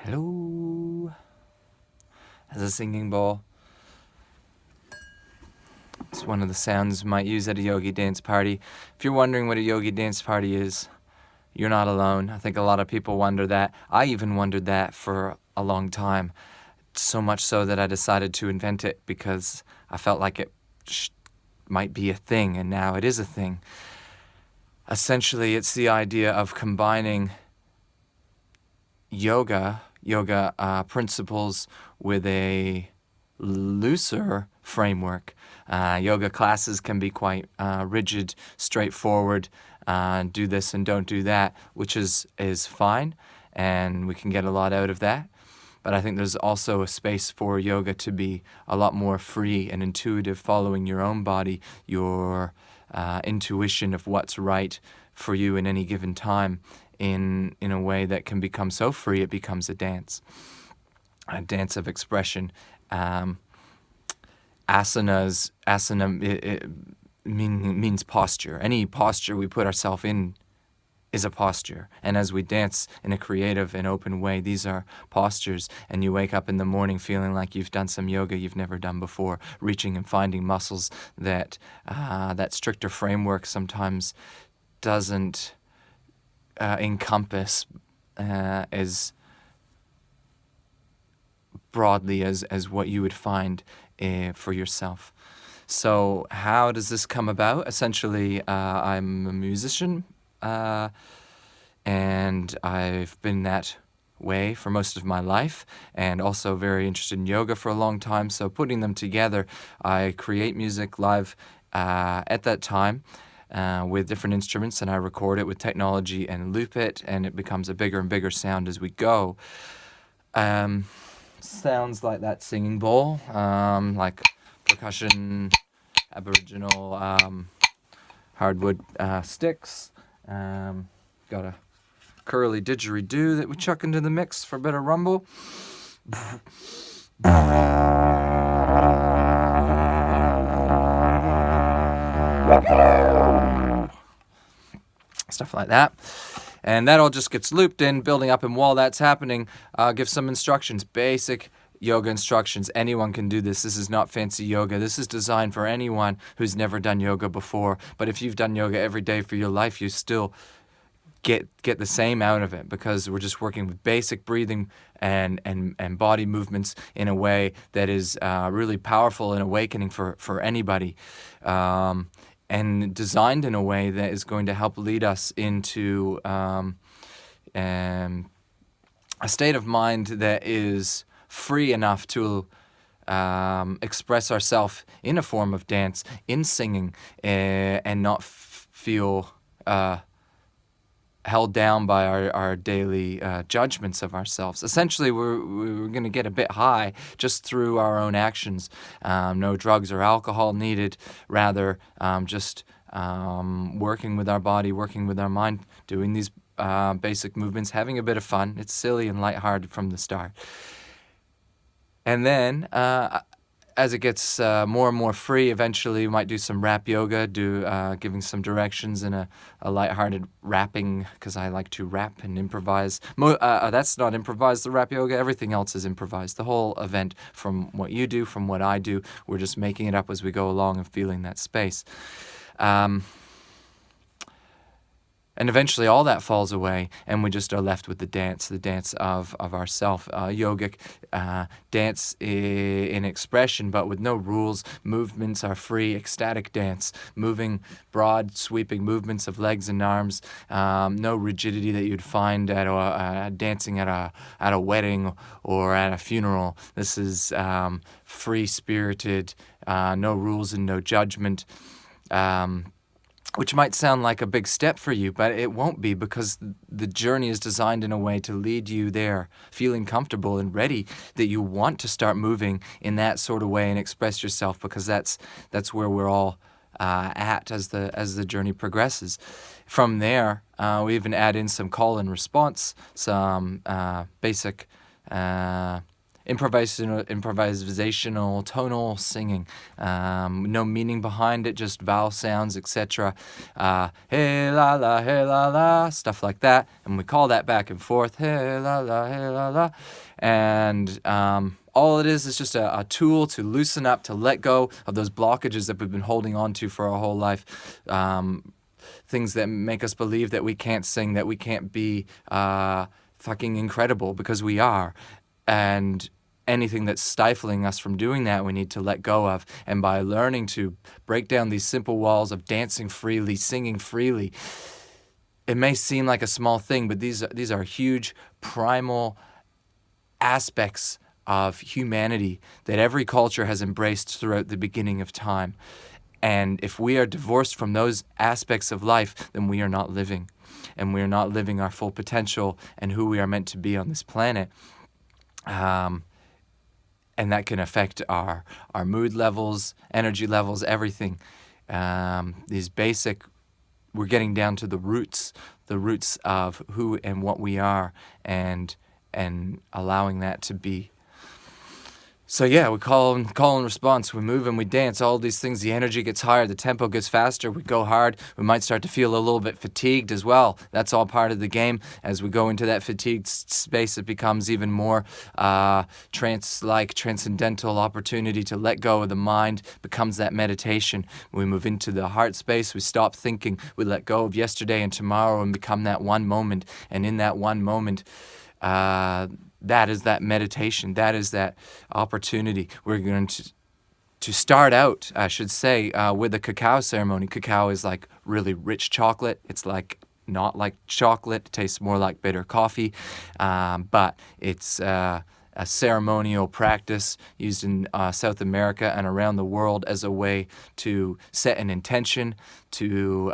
Hello. As a singing bowl. It's one of the sounds you might use at a yogi dance party. If you're wondering what a yogi dance party is, you're not alone. I think a lot of people wonder that. I even wondered that for a long time. So much so that I decided to invent it because I felt like it might be a thing, and now it is a thing. Essentially, it's the idea of combining yoga principles with a looser framework. Yoga classes can be quite rigid, straightforward, do this and don't do that, which is fine, and we can get a lot out of that. But I think there's also a space for yoga to be a lot more free and intuitive, following your own body, your intuition of what's right for you in any given time, in a way that can become so free it becomes a dance of expression. Asana means posture. Any posture we put ourselves in is a posture. And as we dance in a creative and open way, these are postures. And you wake up in the morning feeling like you've done some yoga you've never done before, reaching and finding muscles that that stricter framework sometimes doesn't encompass as broadly as what you would find for yourself. So how does this come about? Essentially, I'm a musician, and I've been that way for most of my life, and also very interested in yoga for a long time. So putting them together, I create music live at that time with different instruments, and I record it with technology and loop it, and it becomes a bigger and bigger sound as we go. Sounds like that singing bowl, like percussion, Aboriginal hardwood sticks. Got a curly didgeridoo that we chuck into the mix for a bit of rumble. Stuff like that. And that all just gets looped in, building up, and while that's happening, give some instructions, basic yoga instructions. Anyone can do this. This is not fancy yoga. This is designed for anyone who's never done yoga before. But if you've done yoga every day for your life, you still get the same out of it, because we're just working with basic breathing and body movements in a way that is really powerful and awakening for anybody. And designed in a way that is going to help lead us into a state of mind that is free enough to express ourselves in a form of dance, in singing, and not feel held down by our daily judgments of ourselves. Essentially, we're going to get a bit high just through our own actions. No drugs or alcohol needed. Rather, just working with our body, working with our mind, doing these basic movements, having a bit of fun. It's silly and lighthearted from the start. And then, as it gets more and more free, eventually we might do some rap yoga, giving some directions in a lighthearted rapping, because I like to rap and improvise. That's not improvised, the rap yoga. Everything else is improvised. The whole event, from what you do, from what I do, we're just making it up as we go along and feeling that space. And eventually all that falls away, and we just are left with the dance of ourself. Yogic dance in expression, but with no rules. Movements are free, ecstatic dance, moving broad, sweeping movements of legs and arms. No rigidity that you'd find at dancing at a wedding or at a funeral. This is free-spirited, no rules and no judgment. Which might sound like a big step for you, but it won't be, because the journey is designed in a way to lead you there, feeling comfortable and ready, that you want to start moving in that sort of way and express yourself, because that's where we're all at as the journey progresses. From there, we even add in some call and response, some basic improvisational tonal singing, no meaning behind it, just vowel sounds, etc. Hey la la, stuff like that, and we call that back and forth, hey la la, and all it is just a tool to loosen up, to let go of those blockages that we've been holding on to for our whole life. Things that make us believe that we can't sing, that we can't be fucking incredible, because we are. And anything that's stifling us from doing that, we need to let go of. And by learning to break down these simple walls of dancing freely, singing freely, it may seem like a small thing, but these are huge primal aspects of humanity that every culture has embraced throughout the beginning of time. And if we are divorced from those aspects of life, then we are not living. And we are not living our full potential and who we are meant to be on this planet. And that can affect our mood levels, energy levels, everything. These basic, we're getting down to the roots of who and what we are, and allowing that to be. So yeah, we call and response, we move and we dance, all these things, the energy gets higher, the tempo gets faster, we go hard, we might start to feel a little bit fatigued as well. That's all part of the game. As we go into that fatigued space, it becomes even more trance-like, transcendental opportunity to let go of the mind, becomes that meditation. We move into the heart space, we stop thinking, we let go of yesterday and tomorrow and become that one moment. And in that one moment, that is that meditation. That is that opportunity. We're going to start out, I should say, with a cacao ceremony. Cacao is like really rich chocolate. It's like not like chocolate. It tastes more like bitter coffee, but it's a ceremonial practice used in South America and around the world as a way to set an intention, to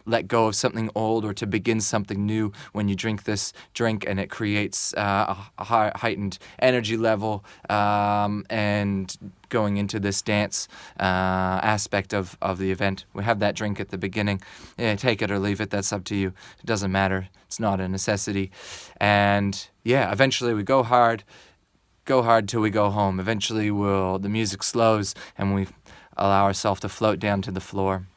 let go of something old, or to begin something new when you drink this drink, and it creates a heightened energy level, and going into this dance aspect of the event. We have that drink at the beginning. Yeah, take it or leave it, that's up to you. It doesn't matter. It's not a necessity. And yeah, eventually we go hard till we go home. Eventually the music slows and we allow ourselves to float down to the floor,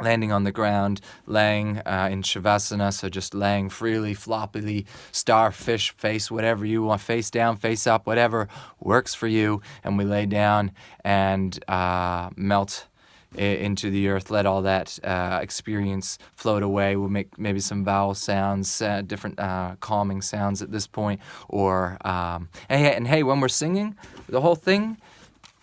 landing on the ground, laying in Shavasana, so just laying freely, floppily, starfish face, whatever you want, face down, face up, whatever works for you. And we lay down and melt into the earth, let all that experience float away. We'll make maybe some vowel sounds, different calming sounds at this point. Or, and hey, when we're singing, the whole thing,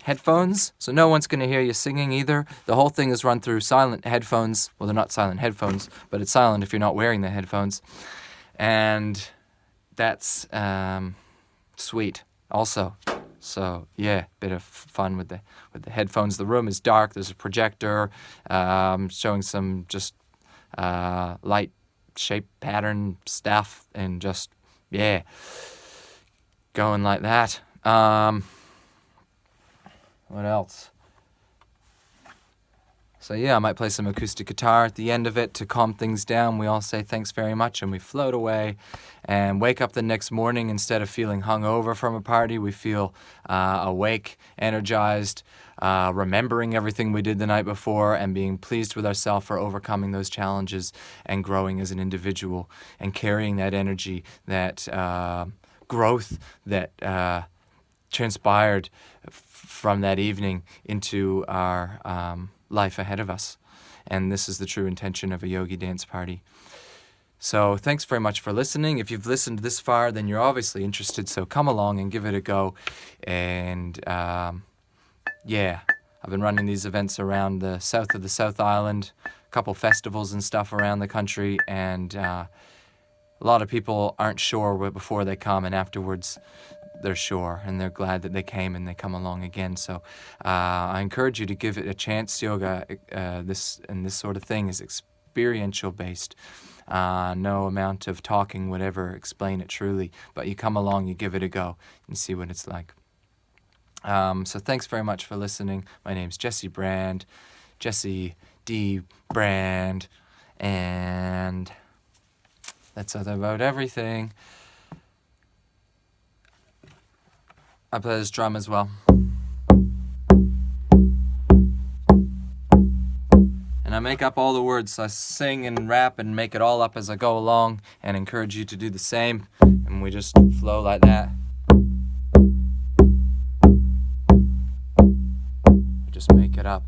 headphones, so no one's going to hear you singing either. The whole thing is run through silent headphones. Well, they're not silent headphones, but it's silent if you're not wearing the headphones. And that's sweet also. So yeah, bit of fun with the headphones. The room is dark. There's a projector showing some just light shape pattern stuff, and just yeah, going like that. What else? So yeah, I might play some acoustic guitar at the end of it to calm things down. We all say thanks very much and we float away and wake up the next morning. Instead of feeling hungover from a party, we feel awake, energized, remembering everything we did the night before, and being pleased with ourselves for overcoming those challenges and growing as an individual, and carrying that energy, that growth that transpired from that evening into our life ahead of us. And this is the true intention of a Yogi Dance Party. So thanks very much for listening. If you've listened this far, then you're obviously interested, so come along and give it a go. And yeah, I've been running these events around the south of the South Island, a couple festivals and stuff around the country, and a lot of people aren't sure before they come, and afterwards they're sure, and they're glad that they came and they come along again. So I encourage you to give it a chance. Yoga, this sort of thing is experiential based. No amount of talking would ever explain it truly, but you come along, you give it a go, and see what it's like. So thanks very much for listening. My name's Jesse Brand, Jesse D. Brand, and that's about everything. I play this drum as well. And I make up all the words. I sing and rap and make it all up as I go along, and encourage you to do the same. And we just flow like that. We just make it up.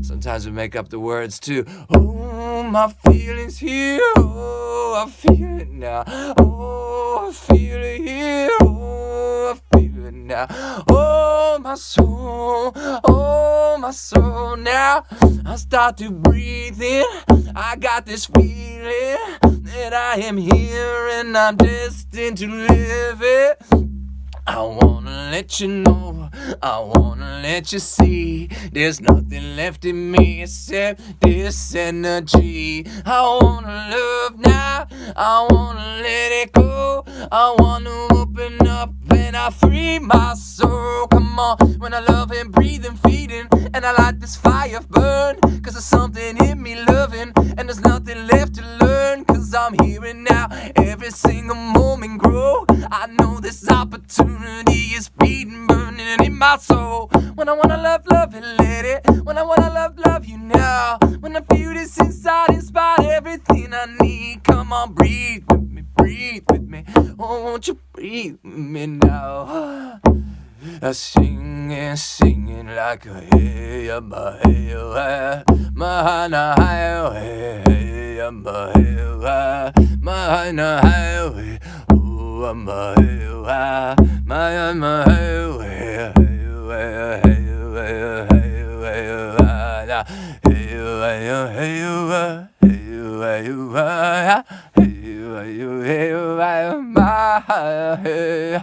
Sometimes we make up the words too. Oh, my feelings here. Oh, I feel it now. Oh, I feel it here. Oh, I feel it now. Oh, my soul. Oh, my soul now. I start to breathe in. I got this feeling that I am here and I'm destined to live it. I wanna let you know, I wanna let you see, there's nothing left in me except this energy. I wanna love now, I wanna let it go, I wanna open up and I free my soul. Come on, when I love and breathe and feeding, and I let this fire burn, cause there's something in me loving, and there's nothing left to learn, cause I'm here and now, every single moment grow. I know this opportunity is beating, burning in my soul. When I wanna love and let it, when I wanna love you now, when I feel this inside, inspire everything I need. Come on, breathe with me, oh, won't you breathe with me now? Singing like a hey, my hey, my na hey, hey, my hey, my na hey, oh, my hey, my hey,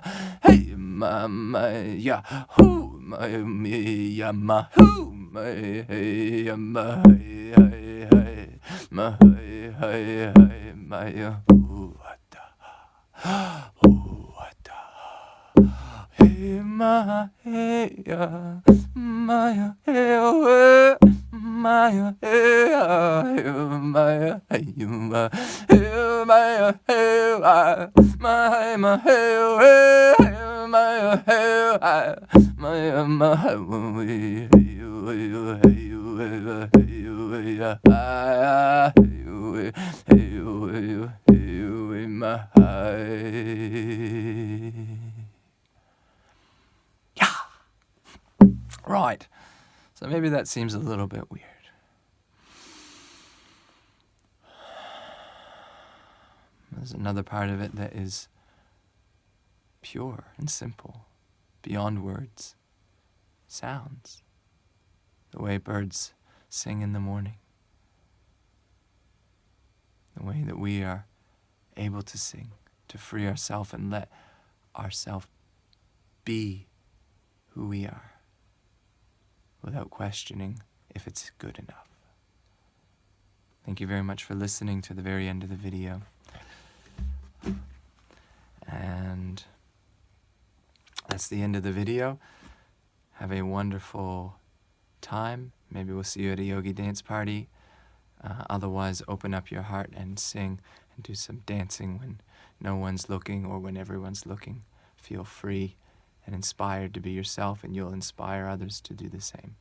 Mama, yeah, who my me, yeah, my who my hey, yeah, my hey, hey, hey, my hey, hey, hey, my who what hey, my hey, yeah, my hey, my hey, my hey, my hey, my hey, Right, so maybe that seems a little bit weird. There's another part of it that is pure and simple, beyond words, sounds. The way birds sing in the morning. The way that we are able to sing, to free ourselves and let ourselves be who we are without questioning if it's good enough. Thank you very much for listening to the very end of the video. And that's the end of the video. Have a wonderful time. Maybe we'll see you at a Yogi Dance Party. Otherwise, open up your heart and sing and do some dancing when no one's looking or when everyone's looking. Feel free and inspired to be yourself, and you'll inspire others to do the same.